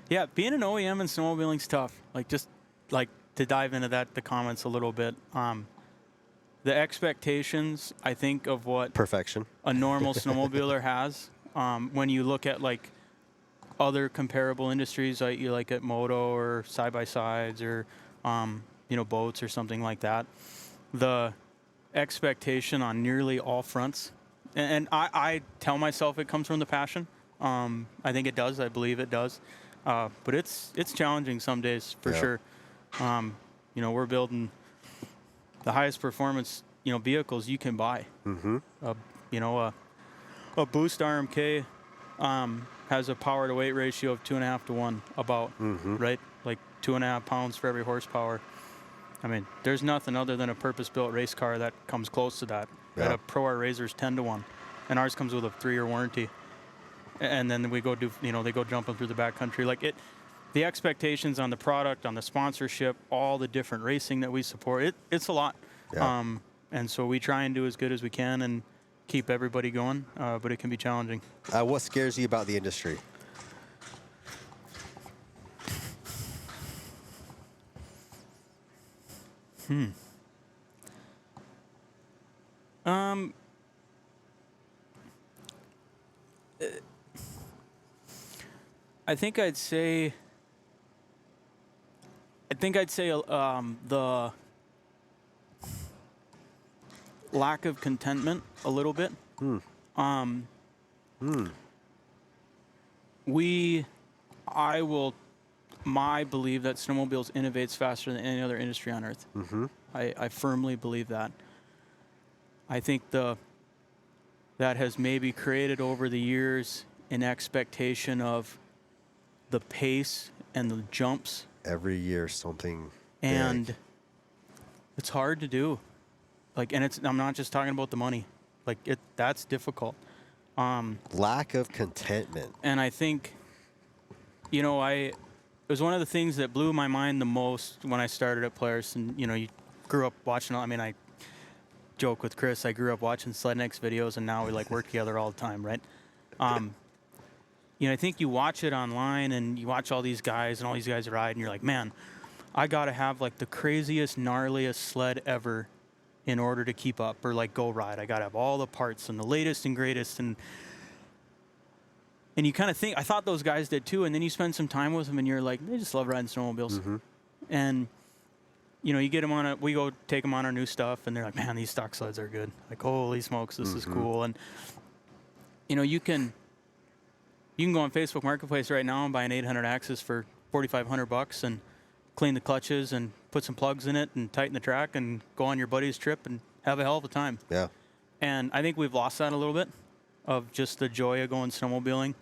Yeah, being an OEM and snowmobiling's tough. Like, just like to dive into the comments a little bit. The expectations, I think, of what Perfection. a normal snowmobiler has, when you look at like other comparable industries, like you like at moto or side by sides or boats or something like that, the expectation on nearly all fronts, and I tell myself it comes from the passion. I think it does. I believe it does. But it's challenging some days for sure. We're building the highest performance vehicles you can buy. A Boost RMK has a power to weight ratio of 2.5 to 1, about right, like 2.5 pounds for every horsepower. I mean, there's nothing other than a purpose-built race car that comes close to that. At a Pro R Razor's 10 to 1, and ours comes with a 3-year warranty. And then we go do, they go jumping through the backcountry. Like the expectations on the product, on the sponsorship, all the different racing that we support, it's a lot. Yeah. And so we try and do as good as we can and keep everybody going, but it can be challenging. What scares you about the industry? I think I'd say the lack of contentment a little bit. I believe that snowmobiles innovates faster than any other industry on earth. I firmly believe that. I think that has maybe created over the years an expectation of the pace and the jumps. Every year something and big. It's hard to do. Like, and I'm not just talking about the money. Like, that's difficult. Lack of contentment. And I think, it was one of the things that blew my mind the most when I started at Polaris. And, you grew up watching, I joke with Chris, I grew up watching Slednex videos, and now we work together all the time, right? I think you watch it online and you watch all these guys and all these guys ride, and you're like, man, I got to have the craziest, gnarliest sled ever in order to keep up or go ride. I got to have all the parts and the latest and greatest. And you kind of think, I thought those guys did too. And then you spend some time with them and you're like, they just love riding snowmobiles. And, you get them we go take them on our new stuff, and they're like, man, these stock sleds are good. Like, holy smokes, this is cool. And, you can go on Facebook Marketplace right now and buy an 800 Axis for $4,500 and clean the clutches and put some plugs in it and tighten the track and go on your buddy's trip and have a hell of a time. Yeah. And I think we've lost that a little bit of just the joy of going snowmobiling,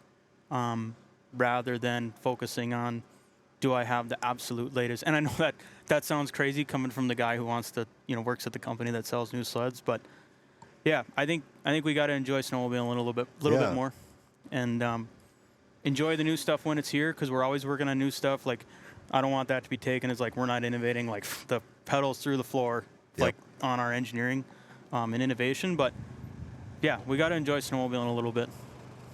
rather than focusing on, do I have the absolute latest? And I know that sounds crazy coming from the guy who wants to, works at the company that sells new sleds. But yeah, I think we got to enjoy snowmobiling a little bit more, and enjoy the new stuff when it's here, because we're always working on new stuff. Like, I don't want that to be taken as we're not innovating the pedals through the floor, on our engineering and innovation. But yeah, we got to enjoy snowmobiling a little bit.